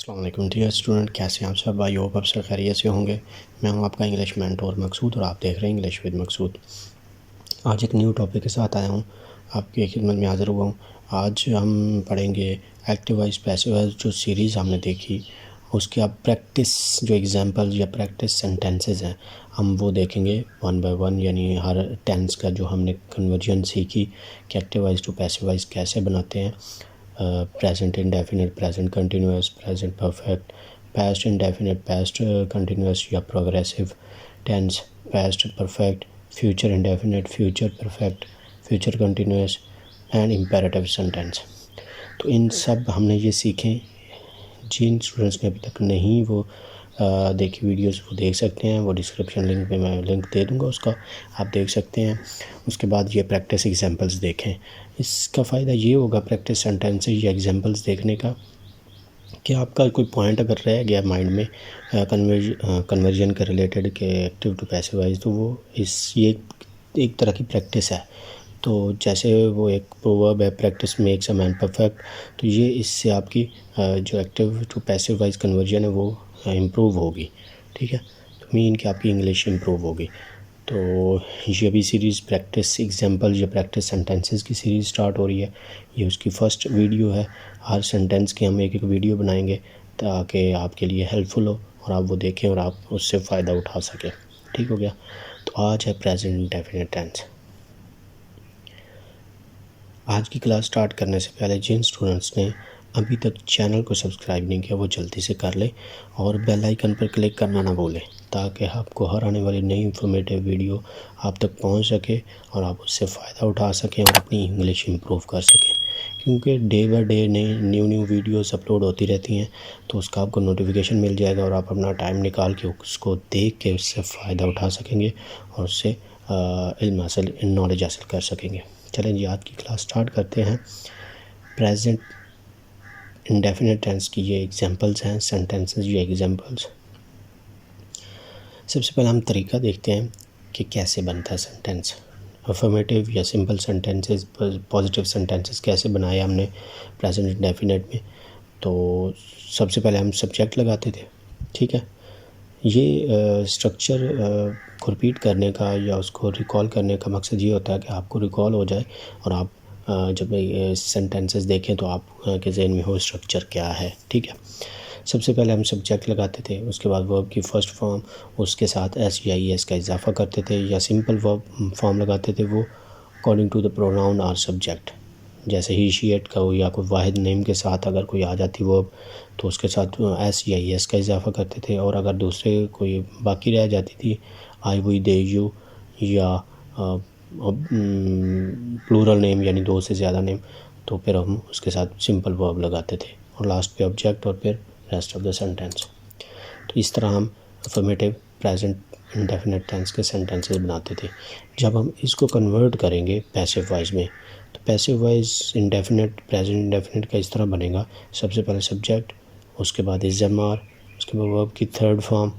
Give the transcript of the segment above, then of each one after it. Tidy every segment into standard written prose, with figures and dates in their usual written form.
अस्सलाम वालेकुम dear student, कैसे हैं आप सब? आई होप आप सब खैरियत से होंगे। मैं हूं आपका इंग्लिश मेंटोर मकसूद और आप देख रहे हैं इंग्लिश विद मकसूद। आज एक न्यू टॉपिक के साथ आया हूं, आपकी खिदमत में हाज़िर हुआ हूं। आज हम पढ़ेंगे एक्टिव वॉइस पैसिव वॉइस। जो सीरीज़ हमने देखी उसके आप प्रैक्टिस जो एग्जांपल्स या प्रैक्टिस सेंटेंसेस हैं हम वो देखेंगे वन बाय वन, यानी हर टेंस का जो हमने कन्वर्जन सीखी कि active voice to passive voice कैसे बनाते हैं। Present indefinite, present continuous, present perfect, past indefinite, past continuous या progressive tense, past perfect, future indefinite, future perfect, future continuous and imperative sentence. तो इन सब हमने ये सीखे। जिन स्टूडेंट्स ने अभी तक नहीं वो देखी वीडियोस वो देख सकते हैं, वो डिस्क्रिप्शन लिंक पे मैं लिंक दे दूंगा, उसका आप देख सकते हैं। उसके बाद ये प्रैक्टिस एग्जांपल्स देखें। इसका फ़ायदा ये होगा प्रैक्टिस सेंटेंसेस या एग्जांपल्स देखने का कि आपका कोई पॉइंट अगर रह गया माइंड में कन्वर्जन के रिलेटेड के एक्टिव टू पैसिव वॉइस, तो वो ये एक तरह की प्रैक्टिस है। तो जैसे वो एक प्रोवर्ब है, practice makes a man perfect, तो ये इससे आपकी जो active to passive voice conversion है वो इम्प्रूव होगी। ठीक है, तो मीन कि आपकी इंग्लिश इम्प्रूव होगी। तो ये अभी सीरीज़ प्रैक्टिस एग्जांपल या प्रैक्टिस सेंटेंसेस की सीरीज़ स्टार्ट हो रही है। ये उसकी फ़र्स्ट वीडियो है। हर सेंटेंस की हम एक वीडियो बनाएंगे ताकि आपके लिए हेल्पफुल हो और आप वो देखें और आप उससे फ़ायदा उठा सकें। ठीक हो गया। तो आज है प्रेजेंट इंडेफिनिट टेंस। आज की क्लास स्टार्ट करने से पहले जिन स्टूडेंट्स ने अभी तक चैनल को सब्सक्राइब नहीं किया वो जल्दी से कर लें और बेल आइकन पर क्लिक करना ना भूलें, ताकि आपको हर आने वाली नई इन्फॉर्मेटिव वीडियो आप तक पहुंच सके और आप उससे फ़ायदा उठा सकें और अपनी इंग्लिश इम्प्रूव कर सकें। क्योंकि day by day new videos upload होती रहती हैं, तो उसका आपको नोटिफिकेशन मिल जाएगा और आप अपना टाइम निकाल के उसको देख के उससे फ़ायदा उठा सकेंगे और उससे इल्म हासिल नॉलेज हासिल कर सकेंगे। चलें जी, आज की क्लास स्टार्ट करते हैं। प्रेजेंट इंडेफिनिट टेंस की ये एग्जांपल्स हैं, सेंटेंसेस या एग्जांपल्स। सबसे पहले हम तरीका देखते हैं कि कैसे बनता है सेंटेंस। अफर्मेटिव या सिंपल सेंटेंसेस, पॉजिटिव सेंटेंसेस कैसे बनाए हमने प्रेजेंट इंडेफिनिट में। तो सबसे पहले हम सब्जेक्ट लगाते थे। ठीक है, ये स्ट्रक्चर को रिपीट करने का या उसको रिकॉल करने का मकसद ये होता है कि आपको रिकॉल हो जाए और आप जब सेंटेंसेस देखें तो आप के ज़हन में हो स्ट्रक्चर क्या है। ठीक है, सबसे पहले हम सब्जेक्ट लगाते थे, उसके बाद वर्ब की फ़र्स्ट फॉर्म, उसके साथ एस या ई एस का इजाफा करते थे, या सिंपल वर्ब फॉर्म लगाते थे वो अकॉर्डिंग टू द प्रोनाउन और सब्जेक्ट। जैसे ही शी एट का हो या कोई वाहिद नेम के साथ अगर कोई आ जाती वर्ब तो उसके साथ एस या ई एस का इजाफा करते थे, और अगर दूसरे कोई बाकी रह जाती थी आई वी दे यू या प्लूरल नेम यानी दो से ज़्यादा नेम, तो फिर हम उसके साथ सिंपल वर्ब लगाते थे और लास्ट पे ऑब्जेक्ट और फिर रेस्ट ऑफ द सेंटेंस। तो इस तरह हम अफर्मेटिव प्रेजेंट इंडेफिनिट टेंस के सेंटेंसेस बनाते थे। जब हम इसको कन्वर्ट करेंगे पैसिव वॉइस में, तो passive voice indefinite present indefinite का इस तरह बनेगा। सबसे पहले सब्जेक्ट, उसके बाद इज़्ज़मार, उसके बाद वर्ब की थर्ड फॉर्म,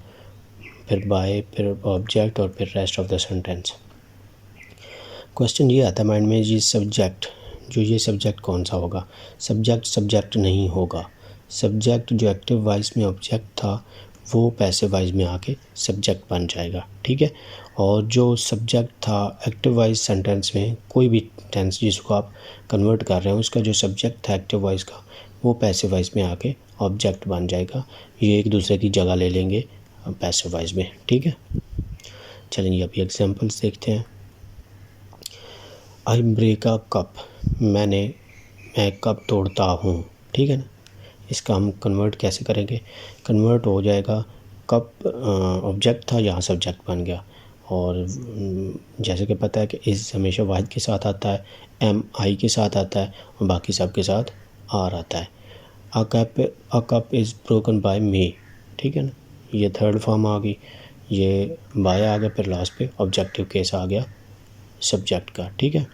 फिर बाय, फिर ऑब्जेक्ट और फिर rest of the sentence. Question ये आता है माइंड में, ये सब्जेक्ट कौन सा होगा? सब्जेक्ट नहीं होगा। सब्जेक्ट जो एक्टिव वॉइस में ऑब्जेक्ट था वो पैसिव वॉइस में आके सब्जेक्ट बन जाएगा। ठीक है, और जो सब्जेक्ट था एक्टिव वॉइस सेंटेंस में, कोई भी टेंस जिसको आप कन्वर्ट कर रहे हैं उसका जो सब्जेक्ट था एक्टिव वॉइस का वो पैसिव वॉइस में आके ऑब्जेक्ट बन जाएगा। ये एक दूसरे की जगह ले लेंगे पैसिव वॉइस में। ठीक है, चलेंगे अभी एग्जांपल्स देखते हैं। आई ब्रेक अ कप, मैं कप तोड़ता हूँ। ठीक है ना, इसका हम कन्वर्ट कैसे करेंगे? कन्वर्ट हो जाएगा, कप ऑब्जेक्ट था, यहाँ सब्जेक्ट बन गया। और जैसे कि पता है कि इस हमेशा वाहिद के साथ आता है, एम आई के साथ आता है और बाकी सब के साथ आर आता है। A cup is broken by me. ठीक है ना, ये थर्ड फॉर्म आ गई, ये बाय आ गया, फिर लास्ट पे ऑब्जेक्टिव केस आ गया सब्जेक्ट का। ठीक है,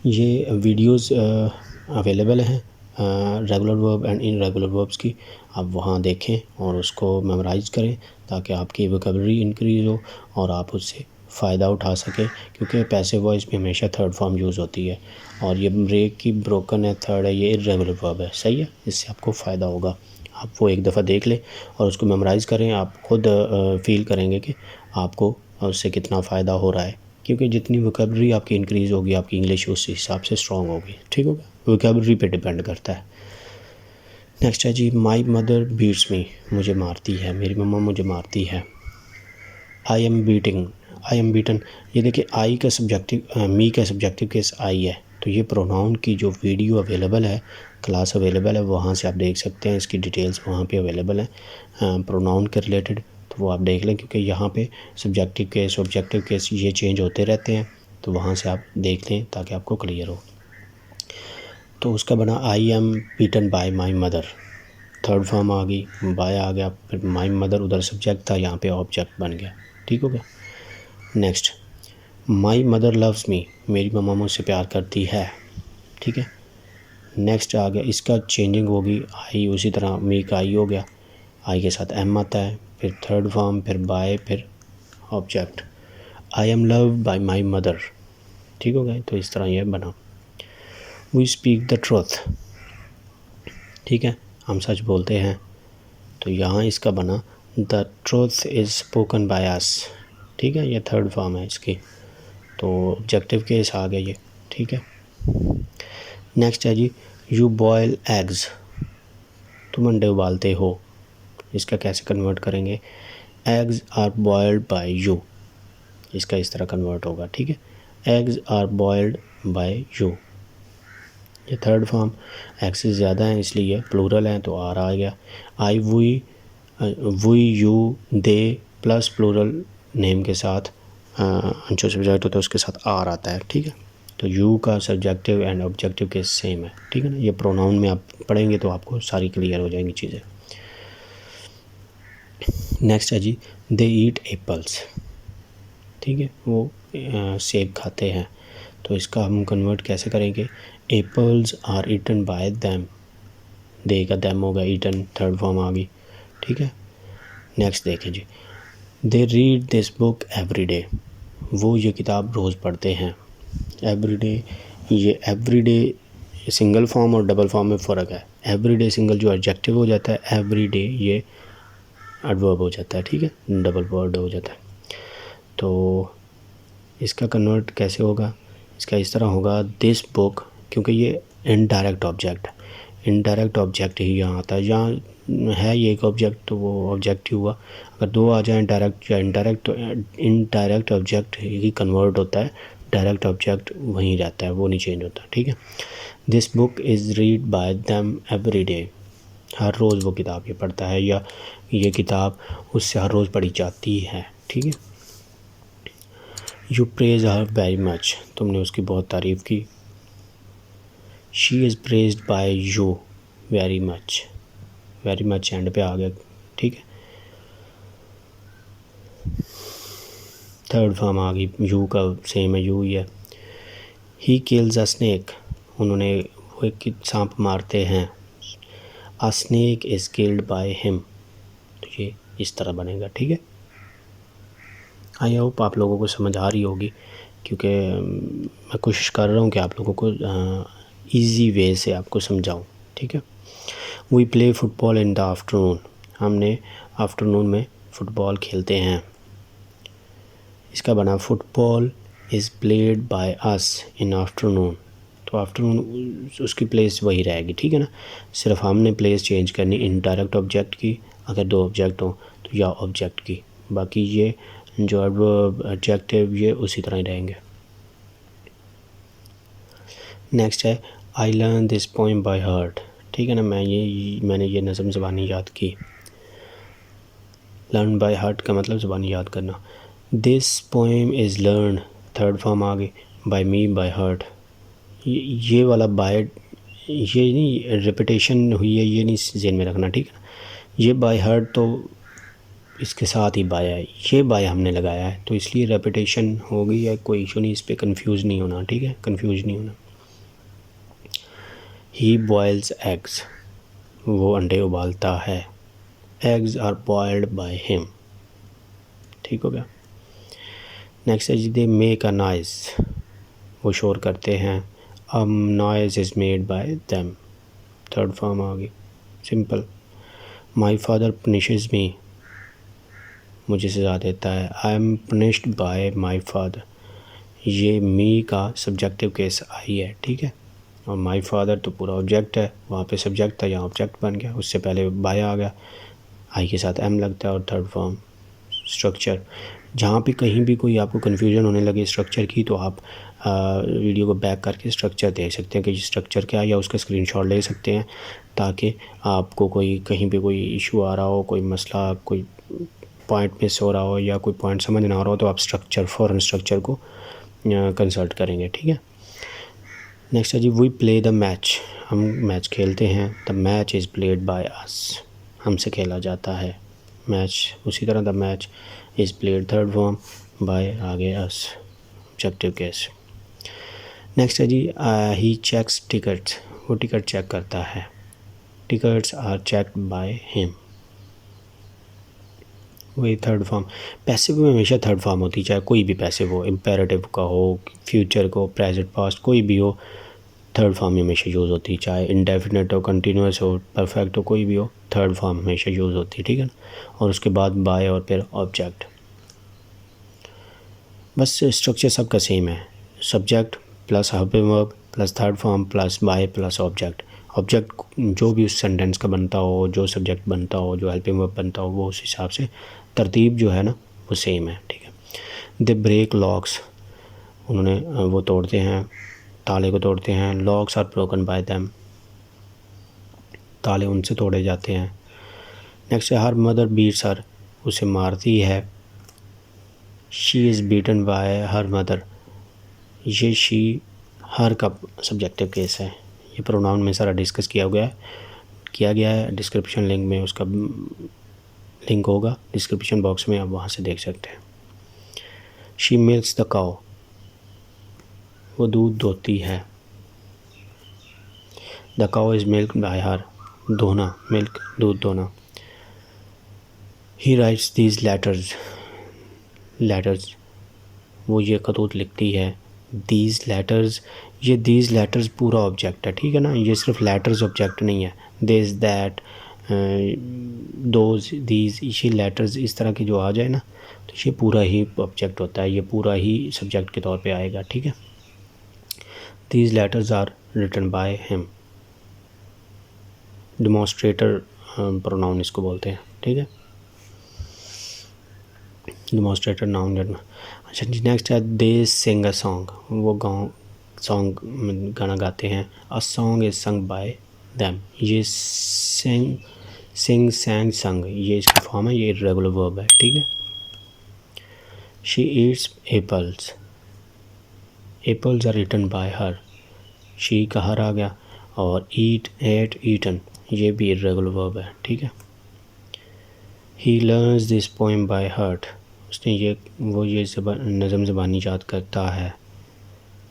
ये वीडियोस अवेलेबल हैं regular verb and irregular verbs की, आप वहाँ देखें और उसको मेमोराइज़ करें ताकि आपकी वोकैबुलरी इंक्रीज़ हो और आप उससे फ़ायदा उठा सके, क्योंकि पैसिव वॉइस में हमेशा थर्ड फॉर्म यूज़ होती है, और ये ब्रेक की ब्रोकन है, थर्ड है, ये इर्रेगुलर वर्ब है। सही है, इससे आपको फ़ायदा होगा। आप वो एक दफ़ा देख लें और उसको मेमोराइज़ करें, आप खुद फील करेंगे कि आपको उससे कितना फ़ायदा हो रहा है, क्योंकि जितनी वोकैबलरी आपकी इंक्रीज़ होगी, आपकी इंग्लिश उस हिसाब से स्ट्रॉन्ग होगी। ठीक हो गया, वोकैबलरी पे डिपेंड करता है। नेक्स्ट है जी, माई मदर बीट्स मी, मुझे मारती है, मेरी मम्मा मुझे मारती है। I M beating, I am beaten, ये देखिए आई का सब्जेक्टिव, मी का सब्जेक्टिव केस आई है, तो ये प्रोनाउन की जो वीडियो अवेलेबल है, क्लास अवेलेबल है, वहाँ से आप देख सकते हैं, इसकी डिटेल्स वहाँ पे अवेलेबल है प्रोनाउन के रिलेटेड, तो वो आप देख लें, क्योंकि यहाँ पे सब्जेक्टिव केस ऑब्जेक्टिव केस ये चेंज होते रहते हैं, तो वहाँ से आप देख लें ताकि आपको क्लियर हो। तो उसका बना I am beaten by my mother, third form आ गई, बाय आ गया, फिर माई मदर उधर सब्जेक्ट था, यहाँ पे ऑब्जेक्ट बन गया। ठीक हो गया। Next, my mother loves me, मेरी मम्मा मुझसे प्यार करती है। ठीक है। नेक्स्ट आ गया, इसका चेंजिंग होगी, आई उसी तरह मी का आई हो गया, आई के साथ एम आता है, फिर थर्ड फॉर्म, फिर बाय, फिर object. I am loved by my mother. ठीक हो गया, तो इस तरह यह बना। वी स्पीक द ट्रुथ, ठीक है, हम सच बोलते हैं, तो यहाँ इसका बना the truth is spoken by us. ठीक है, ये थर्ड फॉर्म है इसकी, तो ऑब्जेक्टिव केस आ गया ये। ठीक है। नेक्स्ट है जी, यू बॉयल एग्स, तुम अंडे उबालते हो, इसका कैसे कन्वर्ट करेंगे, eggs are boiled by you, इसका इस तरह कन्वर्ट होगा। ठीक है, eggs are boiled by you, ये थर्ड फॉर्म, एक्स से ज़्यादा है इसलिए प्लूरल है, तो आर आ गया। I we you they plus plural name के साथ जो सब्जेक्ट होता है उसके साथ आर आता है। ठीक है, तो यू का सब्जेक्टिव एंड ऑब्जेक्टिव के सेम है। ठीक है ना, ये प्रोनाउन में आप पढ़ेंगे तो आपको सारी क्लियर हो जाएंगी चीज़ें। नेक्स्ट है जी, दे ईट एप्पल्स, ठीक है, वो सेब खाते हैं, तो इसका हम कन्वर्ट कैसे करेंगे, apples are eaten by them, they का दैम होगा, ईटन थर्ड फॉर्म आ गई। ठीक है। नेक्स्ट देखें जी, they read this book every day, वो ये किताब रोज़ पढ़ते हैं। एवरी डे, ये एवरी डे सिंगल फॉर्म और डबल फॉर्म में फ़र्क है। एवरी डे सिंगल जो एडजेक्टिव हो जाता है, एवरी डे ये एडवर्ब हो जाता है। ठीक है, डबल वर्ड हो जाता है। तो इसका कन्वर्ट कैसे होगा, इसका इस तरह होगा, दिस बुक, क्योंकि ये इनडायरेक्ट ऑब्जेक्ट है, इनडायरेक्ट ऑब्जेक्ट ही यहाँ आता है, जहाँ है ये एक ऑब्जेक्ट तो वो ऑब्जेक्ट ही हुआ। अगर दो आ जाए डायरेक्ट या इनडायरेक्ट, तो इनडायरेक्ट ऑब्जेक्ट ही कन्वर्ट होता है, डायरेक्ट ऑब्जेक्ट वहीं रहता है, वो नहीं चेंज होता। ठीक है, this book is read by them every day, हर रोज़ वो किताब ये पढ़ता है, या ये किताब उससे हर रोज़ पढ़ी जाती है। ठीक है। You praise her very much, तुमने उसकी बहुत तारीफ़ की। She is praised by you very much, very much end पे आ गया। ठीक है, थर्ड फॉर्म आ गई, यू का सेम है, यू ही है। ही किल्स अ स्नेक, उन्होंने वो एक सांप मारते हैं। अ snake is killed by him, तो ये इस तरह बनेगा। ठीक है, आई होप आप लोगों को समझ आ रही होगी, क्योंकि मैं कोशिश कर रहा हूँ कि आप लोगों को इजी वे से आपको समझाऊँ। ठीक है। We play football in the afternoon, हमने आफ्टरनून में फ़ुटबॉल खेलते हैं। इसका बना football is played by us in afternoon, तो आफ्टरनून उसकी प्लेस वही रहेगी। ठीक है ना, सिर्फ हमने प्लेस चेंज करनी इनडायरेक्ट ऑब्जेक्ट की, अगर दो ऑब्जेक्ट हो तो, या ऑब्जेक्ट की, बाकी ये जो एडजेक्टिव ये उसी तरह ही रहेंगे। नेक्स्ट है, I learn this poem by heart, ठीक है ना, मैंने ये नज़म ज़बानी याद की। लर्न बाय हार्ट का मतलब ज़बानी याद करना। This poem is learn, third form आ गई, बाय मी बाय हार्ट, ये वाला बाय, ये नहीं रिपीटेशन हुई है, ये नहीं ज़हन में रखना। ठीक है ना, ये बाय हार्ट तो इसके साथ ही बाय है, ये बाय हमने लगाया है, तो इसलिए रेपिटेशन हो गई है, कोई इशू नहीं, इस पर कंफ्यूज नहीं होना। ठीक है, कंफ्यूज नहीं होना। ही बॉयल्स एग्स, वो अंडे उबालता है। Eggs are boiled by him, ठीक हो गया। नेक्स्ट है जी दे मेक अ नॉइज़, वो शोर करते हैं। Noise is made by them, third form आ गई, simple. My father punishes me, मुझे सज़ा देता है। I am punished by my father, ये मी का सब्जेक्टिव केस आई है, ठीक है। और माई फादर तो पूरा ऑब्जेक्ट है, वहाँ पे सब्जेक्ट था, यहाँ ऑब्जेक्ट बन गया, उससे पहले बाय आ गया, आई के साथ एम लगता है और थर्ड फॉर्म स्ट्रक्चर। जहाँ पे कहीं भी कोई आपको कन्फ्यूजन होने लगे स्ट्रक्चर की, तो आप वीडियो को बैक करके स्ट्रक्चर देख सकते हैं कि स्ट्रक्चर क्या है, या उसका स्क्रीनशॉट ले सकते हैं, ताकि आपको कोई कहीं पे कोई इशू आ रहा हो, कोई मसला, कोई पॉइंट मिस हो रहा हो, या कोई पॉइंट समझ ना आ रहा हो, तो आप फ़ौरन स्ट्रक्चर को कंसल्ट करेंगे, ठीक है। नेक्स्ट है जी वी प्ले द मैच, हम मैच खेलते हैं। The match is played by us, हमसे खेला जाता है मैच। उसी तरह the match is played, third form, by आगे अस, ऑब्जेक्टिव केस। नेक्स्ट है जी ही चेक्स टिकट्स, वो टिकट चेक करता है। Tickets are checked by him, वही थर्ड फॉर्म। पैसिव में हमेशा थर्ड फॉर्म होती है, चाहे कोई भी पैसिव हो, इम्पेरेटिव का हो, फ्यूचर को, प्रेजेंट, पास्ट, कोई भी हो, थर्ड फॉर्म में हमेशा यूज़ होती है। चाहे इंडेफिनेट हो, कंटिन्यूस हो, परफेक्ट हो, कोई भी हो, थर्ड फॉर्म हमेशा यूज़ होती है, ठीक है ना। और उसके बाद बाय और फिर ऑब्जेक्ट। बस स्ट्रक्चर सबका सेम है, subject plus helping verb plus third form plus by plus object. Object जो भी उस सेंटेंस का बनता हो, जो सब्जेक्ट बनता हो, जो हेल्पिंग वर्ब बनता हो, वो उस हिसाब से तरतीब जो है ना वो सेम है, ठीक है। दे ब्रेक लॉक्स, उन्होंने वो तोड़ते हैं, ताले को तोड़ते हैं। Locks are broken by them, ताले उनसे तोड़े जाते हैं। नेक्स्ट है हर मदर बीट्स हर, उसे मारती है। She is beaten by her mother, ये शी हर का सब्जेक्टिव केस है। ये प्रोनाउन में सारा डिस्कस किया गया है। डिस्क्रिप्शन लिंक में उसका लिंक होगा डिस्क्रिप्शन बॉक्स में, आप वहाँ से देख सकते हैं। शी मिल्क्स द काउ, वो दूध दोती है। The cow is milk bye हर, दोना, मिल्क, दूध दोना। ही राइट्स दीज लेटर्स, वो ये खतूत लिखती है। दीज लेटर्स, ये दीज लेटर्स पूरा ऑब्जेक्ट है, ठीक है ना, ये सिर्फ लेटर्स ऑब्जेक्ट नहीं है। दिस, दैट, दोज, दीज, ये लेटर्स इस तरह के जो आ जाए ना, तो ये पूरा ही ऑब्जेक्ट होता है, ये पूरा ही सब्जेक्ट के तौर पे आएगा, ठीक है। These letters are written by him, demonstrative pronoun इसको बोलते हैं, ठीक है, डिमॉन्स्ट्रेटर नाउन। अच्छा जी नेक्स्ट है दे सिंग अ सॉन्ग, वो सॉन्ग गाना गाते हैं। A song is sung by them, ये सिंग सैंग संग, ये इसकी फॉर्म है, ये इर्रेगुलर वर्ब है, ठीक है। She eats apples, apples are written by her, she का हर आ गया। और ईट, एट, ईटन, ये भी इर्रेगुलर वर्ब है, ठीक है। He learns this poem by heart, उसने ये नज़म ज़बानी याद करता है।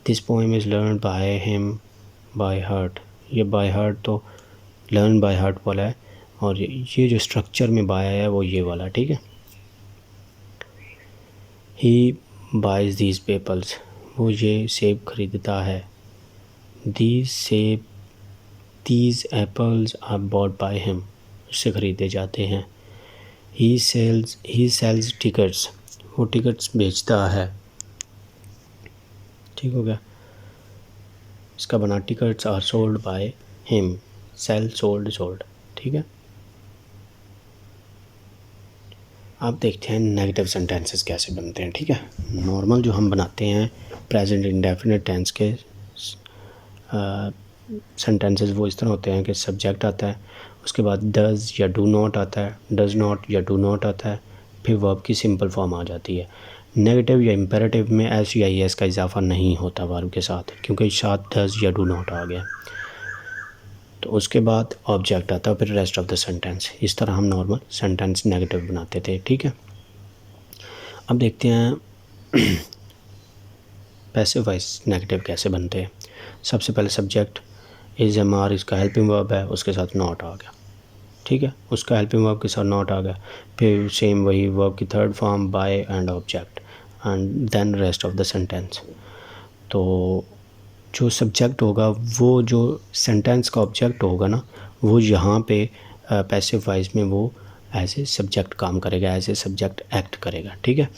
This poem is learn by him by heart, ये बाय हार्ट तो लर्न बाय हार्ट वाला है, और ये जो स्ट्रक्चर में बाय आया है वो ये वाला, ठीक है। ही बाइज दीज एप्पल्स, वो ये सेब खरीदता है। These apples are bought by him, उससे ख़रीदे जाते हैं। ही सेल्स टिकट्स, वो टिकट्स बेचता है, ठीक हो गया। इसका बना tickets are sold by him, sell, sold, ठीक है। आप देखते हैं नेगेटिव सेंटेंसेस कैसे बनते हैं, ठीक है। नॉर्मल जो हम बनाते हैं प्रेजेंट इंडेफिनिट टेंस के सेंटेंसेस वो इस तरह होते हैं कि सब्जेक्ट आता है, उसके बाद डज़ या डू नॉट आता है, डज़ नॉट या डू नॉट आता है, फिर वर्ब की सिंपल फॉर्म आ जाती है। नेगेटिव या इम्पेरेटिव में एस या एस का इजाफा नहीं होता वर्ब के साथ, क्योंकि साथ डज़ या डू नॉट आ गया, तो उसके बाद ऑब्जेक्ट आता है, फिर रेस्ट ऑफ द सेंटेंस। इस तरह हम नॉर्मल सेंटेंस नेगेटिव बनाते थे, ठीक है। अब देखते हैं पैसिव वॉइस नेगेटिव कैसे बनते हैं। सबसे पहले सब्जेक्ट इज़ एम आर, इसका हेल्पिंग वर्ब है, उसके साथ नॉट आ गया, ठीक है, उसका हेल्पिंग वर्ब के साथ नॉट आ गया। फिर सेम वही वर्ब की third form by and object. And then rest of the sentence. तो जो सब्जेक्ट होगा वो जो सेंटेंस का ऑब्जेक्ट होगा ना, वो यहाँ पे पैसिव वॉइस में वो एज ए सब्जेक्ट काम करेगा, एज ए सब्जेक्ट एक्ट करेगा, ठीक है।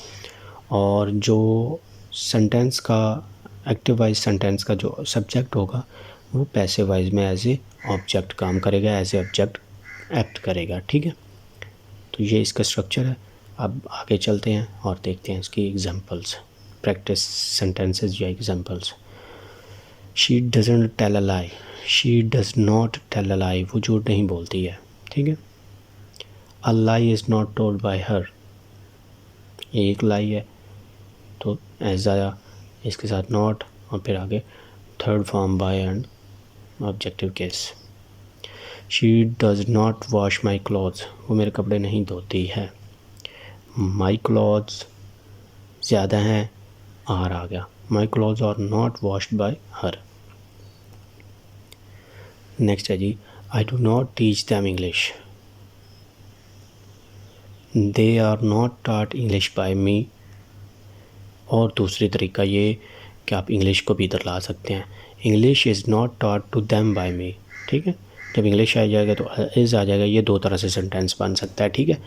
और जो सेंटेंस का एक्टिव वॉइस सेंटेंस का जो सब्जेक्ट होगा वो पैसिव वॉइस में एज ए ऑब्जेक्ट काम करेगा, एज ए ऑब्जेक्ट एक्ट करेगा, ठीक है। तो ये इसका स्ट्रक्चर है। अब आगे चलते हैं और देखते हैं इसकी एग्जांपल्स, प्रैक्टिस सेंटेंसेस या examples. She doesn't tell a lie, she does not tell a lie, वो झूठ नहीं बोलती है, ठीक है। A lie is not told by her, ये एक लाई है तो एज आया, इसके साथ नॉट और फिर आगे third form by and objective case. She does not wash my clothes, वो मेरे कपड़े नहीं धोती है। माई क्लॉथ्स ज़्यादा हैं, आर आ गया, my clothes are not washed by her. Next है जी, I do not teach them English, they are not taught English by me. और दूसरी तरीका ये कि आप इंग्लिश को भी इधर ला सकते हैं, English is not taught to them by me, ठीक है। जब इंग्लिश आ जाएगा तो इज़ आ जाएगा, ये दो तरह से सेंटेंस बन सकता है, ठीक है।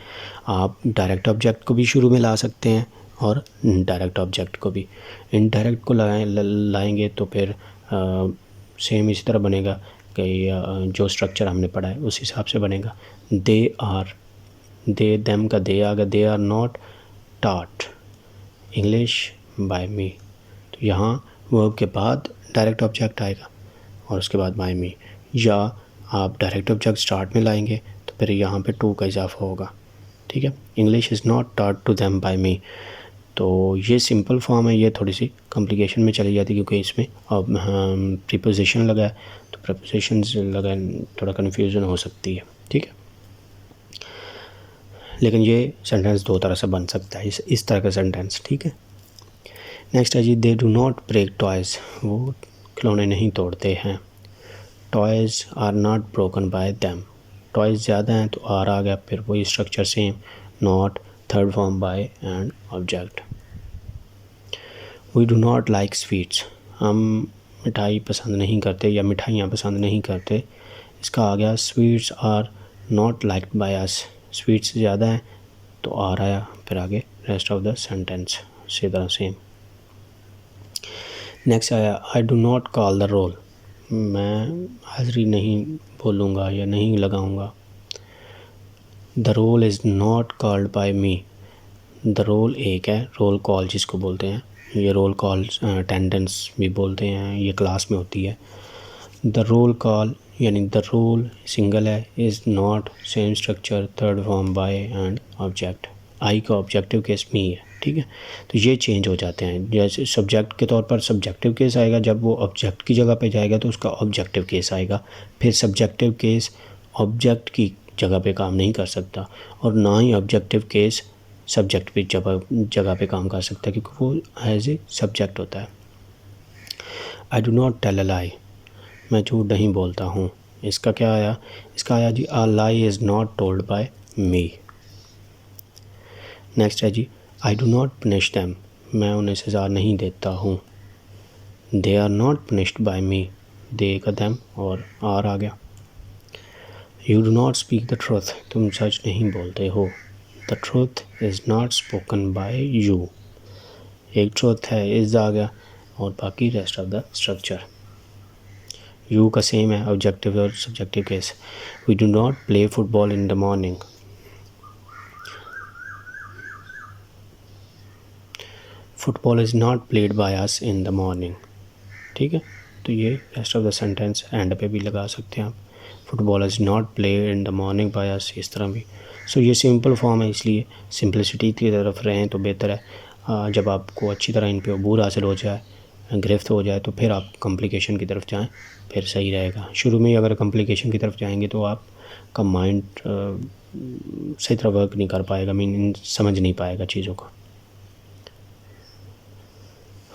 आप डायरेक्ट ऑब्जेक्ट को भी शुरू में ला सकते हैं और डायरेक्ट ऑब्जेक्ट को भी। इनडायरेक्ट को लाएंगे तो फिर सेम इसी तरह बनेगा कि जो स्ट्रक्चर हमने पढ़ा है उस हिसाब से बनेगा। दे आर, दे देम का दे आ गया, they are not taught English by me, तो यहाँ वर्ब के बाद डायरेक्ट ऑब्जेक्ट आएगा और उसके बाद बाय मी। या आप डायरेक्ट ऑब्जेक्ट स्टार्ट में लाएंगे तो फिर यहाँ पे टू का इजाफा होगा, ठीक है। English is not taught to them by me, तो ये सिंपल फॉर्म है, ये थोड़ी सी कॉम्प्लिकेशन में चली जाती है क्योंकि इसमें अब प्रीपोजिशन लगा है, तो प्रीपोजिशन लगा थोड़ा कन्फ्यूज़न हो सकती है, ठीक है। लेकिन ये सेंटेंस दो तरह से बन सकता है, इस तरह का सेंटेंस, ठीक है। नेक्स्ट है जी, they do not break toys, वो खिलौने नहीं तोड़ते हैं। Toys are not broken by them, toys ज़्यादा हैं तो आर आ गया, फिर वही structure same, not third form by and object. We do not like sweets, हम मिठाई पसंद नहीं करते या मिठाइयाँ पसंद नहीं करते, इसका आ गया sweets are not liked by us, sweets ज़्यादा हैं तो आर आया, फिर आगे रेस्ट ऑफ द सेंटेंस इसी तरह सेम। नेक्स्ट आया, I do not call the roll, मैं हाज़िरी नहीं बोलूँगा या नहीं लगाऊँगा। The roll is not called by me, the roll एक है, रोल कॉल जिसको बोलते हैं, ये रोल कॉल अटेंडेंस भी बोलते हैं, ये क्लास में होती है। द रोल कॉल यानी द रोल सिंगल है, is not same structure third form by and object, I का ऑब्जेक्टिव केस मी है, ठीक है। तो ये चेंज हो जाते हैं, जैसे सब्जेक्ट के तौर पर सब्जेक्टिव केस आएगा, जब वो ऑब्जेक्ट की जगह पे जाएगा तो उसका ऑब्जेक्टिव केस आएगा। फिर सब्जेक्टिव केस ऑब्जेक्ट की जगह पे काम नहीं कर सकता और ना ही ऑब्जेक्टिव केस सब्जेक्ट पे जगह पे काम कर सकता है क्योंकि वो एज ए सब्जेक्ट होता है। I do not tell a lie, मैं झूठ नहीं बोलता हूँ, इसका क्या आया, इसका आया जी, a lie is not told by me. Next है जी, I do not punish them, मैं उन्हें सज़ा नहीं देता हूँ। They are not punished by me, they का दैम और आर आ गया। You do not speak the truth, तुम सच नहीं बोलते हो। The truth is not spoken by you, एक ट्रुथ है, इज़ आ गया और बाकी rest of the structure. You का सेम है, ऑब्जेक्टिव और subjective case. We do not play football in the morning, football is not played by us in the morning, ठीक है। तो ये rest of the sentence end पे भी लगा सकते हैं आप, football is not played in the morning by us, इस तरह भी। सो ये सिंपल फॉर्म है, इसलिए सिंपलिसिटी की तरफ रहें तो बेहतर है। जब आपको अच्छी तरह इन पे अबूर हासिल हो जाए, गिरफ्त हो जाए, तो फिर आप कॉम्प्लिकेशन की तरफ जाएं, फिर सही रहेगा। शुरू में अगर कॉम्प्लिकेशन की तरफ जाएंगे तो आपका माइंड सही तरह वर्क नहीं कर पाएगा, मीन समझ नहीं पाएगा चीज़ों को।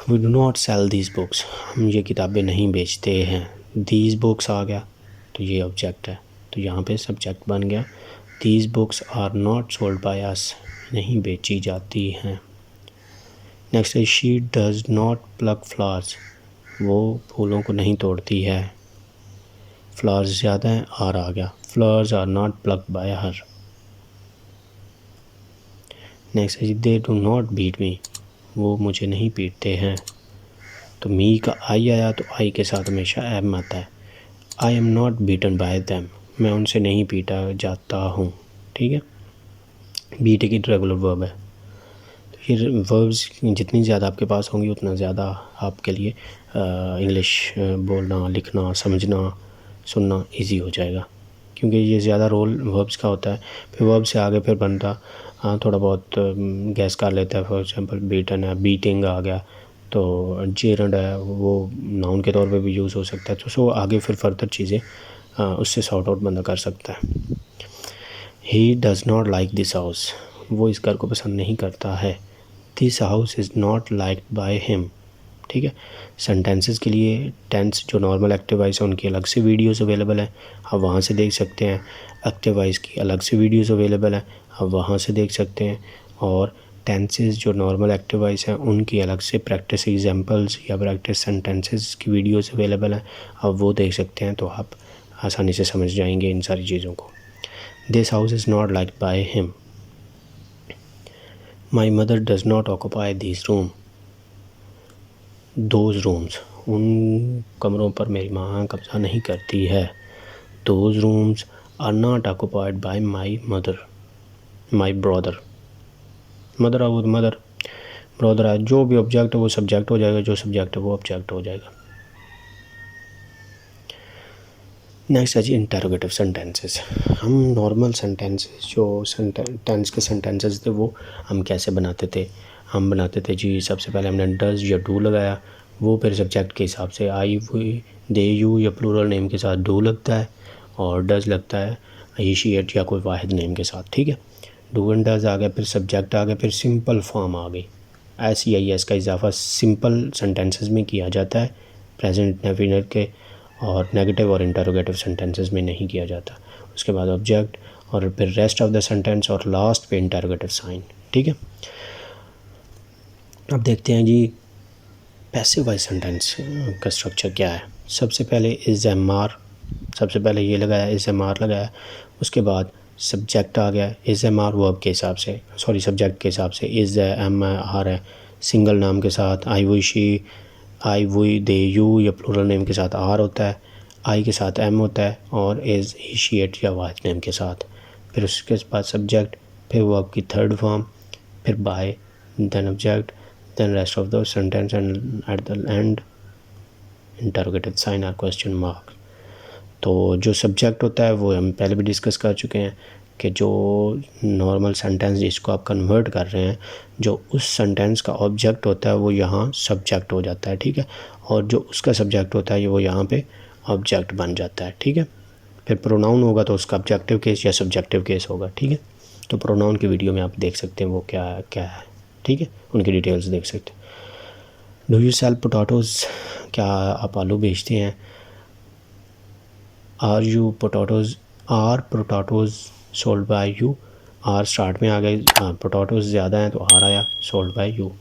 We do not sell these books, हम ये किताबें नहीं बेचते हैं। दीज बुक्स आ गया तो ये ऑब्जेक्ट है, तो यहाँ पे सब्जेक्ट बन गया। These books are not sold by us, नहीं बेची जाती हैं। नेक्स्ट है she does not pluck flowers, वो फूलों को नहीं तोड़ती है। फ्लावर्स ज़्यादा हैं, आर आ गया, flowers are not pluck by her. Next है they do not beat me, वो मुझे नहीं पीटते हैं। तो मी का आई आया तो आई के साथ हमेशा एम आता है। I am not beaten by them, मैं उनसे नहीं पीटा जाता हूँ। ठीक है, बीट एक रेगुलर वर्ब है। तो ये वर्ब्स जितनी ज़्यादा आपके पास होंगी उतना ज़्यादा आपके लिए इंग्लिश बोलना, लिखना, समझना, सुनना इजी हो जाएगा, क्योंकि ये ज़्यादा रोल वर्ब्स का होता है। फिर वर्ब से आगे फिर बनता थोड़ा बहुत गैस कर लेता है। फॉर एग्जांपल बीटन है, बीटिंग आ गया, तो जेरंड है, वो नाउन के तौर पे भी यूज़ हो सकता है। तो सो आगे फिर फर्दर चीज़ें उससे सॉर्ट आउट बंदा कर सकता है। He does not like this house, वो इस घर को पसंद नहीं करता है। This house is not liked by him. ठीक है, सेंटेंसेस के लिए टेंस जो नॉर्मल एक्टिव वॉइस है उनकी अलग से वीडियोस अवेलेबल है, आप वहाँ से देख सकते हैं। एक्टिव वॉइस की अलग से वीडियोस अवेलेबल है, आप वहाँ से देख सकते हैं। और टेंसेस जो नॉर्मल एक्टिव वॉइस हैं उनकी अलग से प्रैक्टिस एग्जांपल्स या प्रैक्टिस सेंटेंसेस की वीडियोस अवेलेबल हैं, आप वो देख सकते हैं। तो आप आसानी से समझ जाएंगे इन सारी चीज़ों को। This house is not liked by him. My mother does not occupy this room, those rooms, उन कमरों पर मेरी माँ कब्ज़ा नहीं करती है। Those rooms are not occupied by my mother, my brother. Mother है वो मदर, ब्रदर है, जो भी ऑब्जेक्ट है वो सब्जेक्ट हो जाएगा, जो सब्जेक्ट है वो ऑब्जेक्ट हो जाएगा। नेक्स्ट है जी इंटरोगेटिव सेंटेंसेस। हम नॉर्मल सेंटेंसेस जो टेंस के सेंटेंसेस थे वो हम कैसे बनाते थे? हम बनाते थे जी, सबसे पहले हमने डज़ या डू लगाया, वो फिर सब्जेक्ट के हिसाब से आई, वी, दे, यू या प्लूरल नेम के साथ डू लगता है, और डज़ लगता है ही, शी, इट या कोई वाहिद नेम के साथ। ठीक है, डू एंड डज़ आ गया, फिर सब्जेक्ट आ गया, फिर सिंपल फॉर्म आ गई। एस या एस का इजाफा सिंपल सेंटेंसेस में किया जाता है, प्रेजेंट इंडेफिनिट के, और नेगेटिव और इंटरोगेटिव सेंटेंसेस में नहीं किया जाता। उसके बाद ऑब्जेक्ट और फिर रेस्ट ऑफ द सेंटेंस और लास्ट पे इंटरोगेटिव साइन। ठीक है, अब देखते हैं जी पैसिव वॉइस सेंटेंस का स्ट्रक्चर क्या है। सबसे पहले इज़ एम आर, सबसे पहले ये लगाया, इज़ एम आर लगाया, उसके बाद सब्जेक्ट आ गया इज़ एम आर वर्ब के हिसाब से, सॉरी सब्जेक्ट के हिसाब से। इज़ एम आर है सिंगल नाम के साथ, आई वो she, I we, they, you या प्लूरल नेम के साथ आर होता है, आई के साथ एम होता है, और इज़, ही, शी, इट या वाहिद नेम के साथ। फिर उसके बाद सब्जेक्ट, फिर वर्ब की थर्ड फॉर्म, फिर by, then object, then rest of the sentence, and at the end interrogative sign और क्वेश्चन मार्क। तो जो सब्जेक्ट होता है वो हम पहले भी डिस्कस कर चुके हैं कि जो नॉर्मल सेंटेंस जिसको आप कन्वर्ट कर रहे हैं, जो उस सेंटेंस का ऑब्जेक्ट होता है वो यहाँ सब्जेक्ट हो जाता है। ठीक है, और जो उसका सब्जेक्ट होता है वो यहाँ पे ऑब्जेक्ट बन जाता है। ठीक है, फिर प्रोनाउन होगा तो उसका ऑब्जेक्टिव केस या सब्जेक्टिव केस होगा। ठीक है, तो प्रोनाउन की वीडियो में आप देख सकते हैं वो क्या है। ठीक है, उनकी डिटेल्स देख सकते हैं। डू यू सेल पोटैटोज़, क्या आप आलू बेचते हैं? Are you potatoes, are potatoes sold by you, are start में आ गए, पोटैटोज़ ज़्यादा हैं तो आर आया, सोल्ड बाय यू।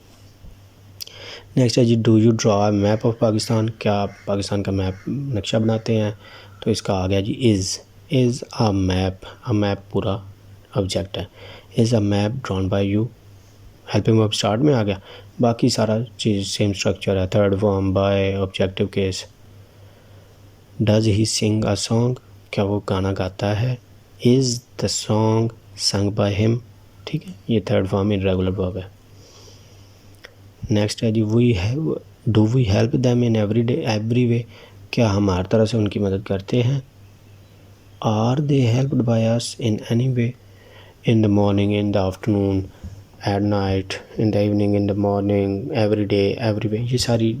नेक्स्ट है जी do you draw map of Pakistan, क्या आप पाकिस्तान का मैप नक्शा बनाते हैं? तो इसका आ गया जी इज़ अ मैप पूरा ऑब्जेक्ट है, is a map drawn by you, helping verb start में आ गया, बाकी सारा चीज़ सेम स्ट्रक्चर है, third form, by, objective case. Does he sing a song, क्या वो गाना गाता है? Is the song sung by him. ठीक है, ये थर्ड फॉर्म इररेगुलर वर्ब है। नेक्स्ट है जी do we help them in every way, क्या हम हर तरह से उनकी मदद करते हैं? Are they helped by us in any way, in the morning, in the afternoon, at night, in the evening, in the morning, every day, every way.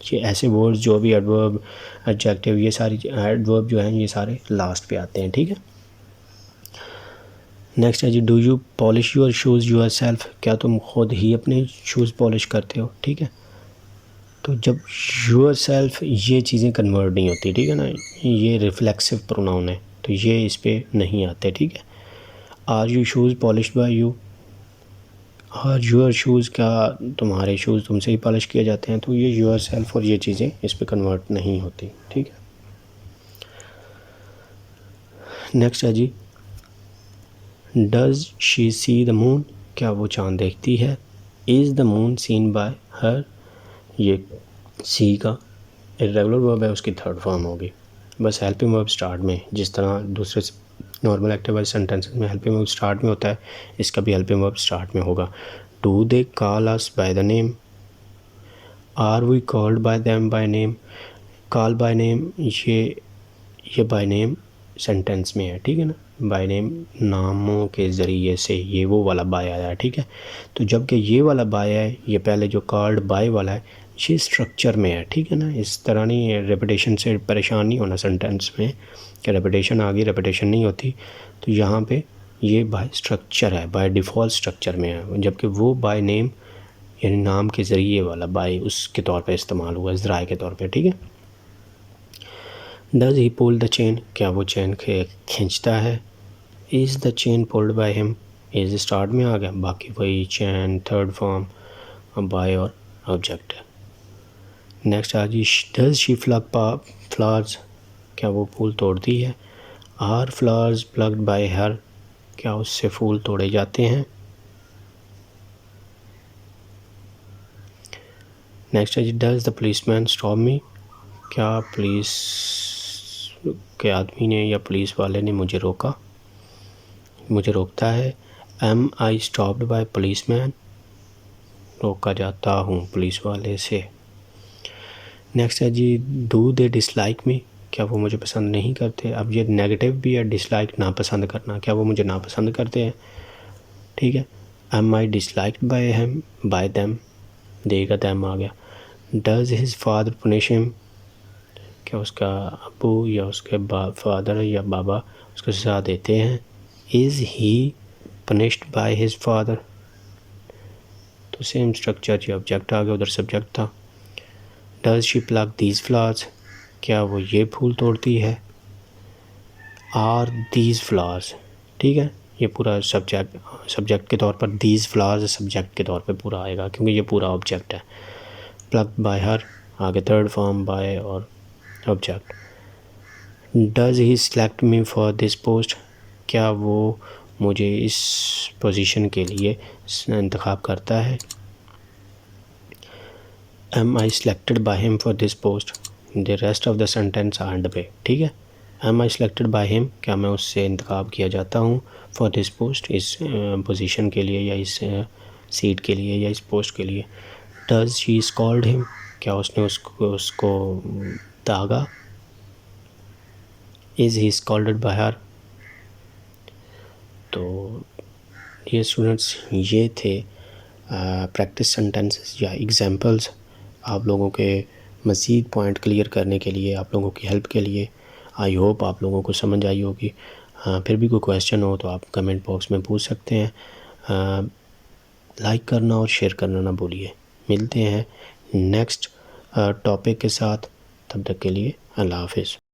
ये ऐसे वर्ड्स जो भी एडवर्ब, एडजेक्टिव, ये सारी एडवर्ब जो हैं ये सारे लास्ट पे आते हैं। ठीक है, नेक्स्ट है जी do you polish your shoes yourself, क्या तुम खुद ही अपने शूज़ पॉलिश करते हो? ठीक है, तो जब योर सेल्फ ये चीज़ें कन्वर्ट नहीं होती, ठीक है ना, ये रिफ्लेक्सिव प्रोनाउन है तो ये इस पर नहीं आते। ठीक है, are you shoes polish by you, और योर शूज़, क्या तुम्हारे शूज़ तुमसे ही पॉलिश किए जाते हैं, तो ये योर सेल्फ और ये चीज़ें इस पर कन्वर्ट नहीं होती, ठीक है। नेक्स्ट है जी, does she see the moon, क्या वो चाँद देखती है। Is the moon seen by her, ये सी का इर्रेगुलर वर्ब है, उसकी थर्ड फॉर्म होगी। बस हेल्पिंग वर्ब स्टार्ट में, जिस तरह दूसरे नॉर्मल एक्टिव वॉइस सेंटेंसेस में हेल्पिंग वर्ब स्टार्ट में होता है, इसका भी हेल्पिंग वर्ब स्टार्ट में होगा। Do they call us by the name, are we called by them by name. Call by name, ये बाय नेम सेंटेंस में है, ठीक है ना। बाय नेम नामों के ज़रिए से, ये वो वाला बाय आया है, ठीक है। तो जबकि ये वाला बाय है, ये पहले जो कॉल्ड बाय वाला है, ये स्ट्रक्चर में है, ठीक है ना। इस तरह नहीं, रेपिटेशन से परेशान नहीं होना सेंटेंस में कि रेपिटेशन आ गई, रेपिटेशन नहीं होती। तो यहाँ पे ये बाय स्ट्रक्चर है, बाय डिफ़ॉल्ट स्ट्रक्चर में है, जबकि वो बाय नेम यानी नाम के ज़रिए वाला बाय उसके तौर पे इस्तेमाल हुआ, ज़राए के तौर पे, ठीक है। Does he pull the chain, क्या वो चेन खींचता है। Is the chain pulled by him, is start में आ गया, बाकी वही चैन थर्ड फॉर्म बाय और ऑब्जेक्ट है। नेक्स्ट आ G, does she pluck flowers, क्या वो फूल तोड़ती है। Are flowers plucked by her, क्या उससे फूल तोड़े जाते हैं। नेक्स्ट है जी, does the policeman stop me, क्या पुलिस के आदमी ने या पुलिस वाले ने मुझे रोकता है। Am I stopped by policeman, रोका जाता हूँ पुलिस वाले से। नेक्स्ट है जी, डू दे डिसलाइक मी, क्या वो मुझे पसंद नहीं करते। अब ये नेगेटिव भी है, डिसलाइक नापसंद करना, क्या वो मुझे नापसंद करते हैं, ठीक है। Am I disliked by him by them, देगा दैम आ गया। Does his father punish him, क्या उसका अबू या उसके फादर या बाबा उसको सज़ा देते हैं। Is he punished by his father, तो सेम स्ट्रक्चर, जो ऑब्जेक्ट आ गया उधर सब्जेक्ट था। Does she plug these flowers, क्या वो ये फूल तोड़ती है। आर दीज फ्लावर्स, ठीक है, ये पूरा सब्जेक्ट के तौर पर, दीज फ्लावर्स सब्जेक्ट के तौर पे पूरा आएगा क्योंकि ये पूरा ऑब्जेक्ट है। प्लग बाय हर आगे थर्ड फॉर्म बाय और object. Does he select me for this post, क्या वो मुझे इस पोजीशन के लिए इंतखाब करता है। Am I selected by him for this post, the rest of the sentence are पे, ठीक है। Am I selected by him, क्या मैं उससे इंतखाब किया जाता हूँ। फॉर दिस पोस्ट, इस पोजीशन के लिए या इस सीट के लिए या इस पोस्ट के लिए। डज शी स्कॉल्ड हिम, क्या उसने उसको दागा। Is he scolded by her. तो ये स्टूडेंट्स, ये थे प्रैक्टिस सेंटेंसेस या एग्जांपल्स आप लोगों के मज़ीद पॉइंट क्लियर करने के लिए, आप लोगों की हेल्प के लिए। आई होप आप लोगों को समझ आई होगी। फिर भी कोई क्वेश्चन हो तो आप कमेंट बॉक्स में पूछ सकते हैं। लाइक करना और शेयर करना ना भूलिए। मिलते हैं नेक्स्ट टॉपिक के साथ, तब तक के लिए अल्लाह हाफिज़।